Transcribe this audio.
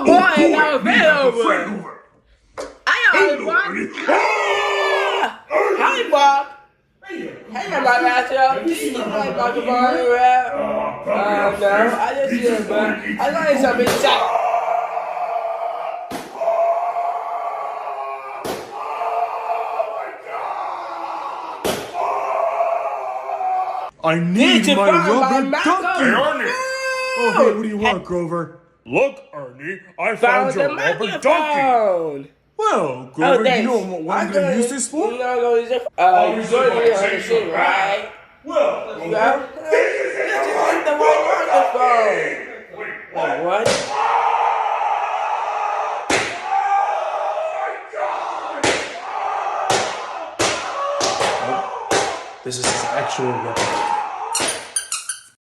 Oh boy, I got a fan over. I got a Bob. Hi, Bob. Hey, my master. Do you like Bob the Barber rap? No, I just hear it, but I like something shot. I need my rubber ducky. Hey, Ernie. Oh, hey, what do you want, Grover? Look, Ernie, I found your rubber ducky. Well, Grover, you know what I'm going to use this for? You're going to use it, right? Well, This is the white microphone. Like what? This is his actual weapon.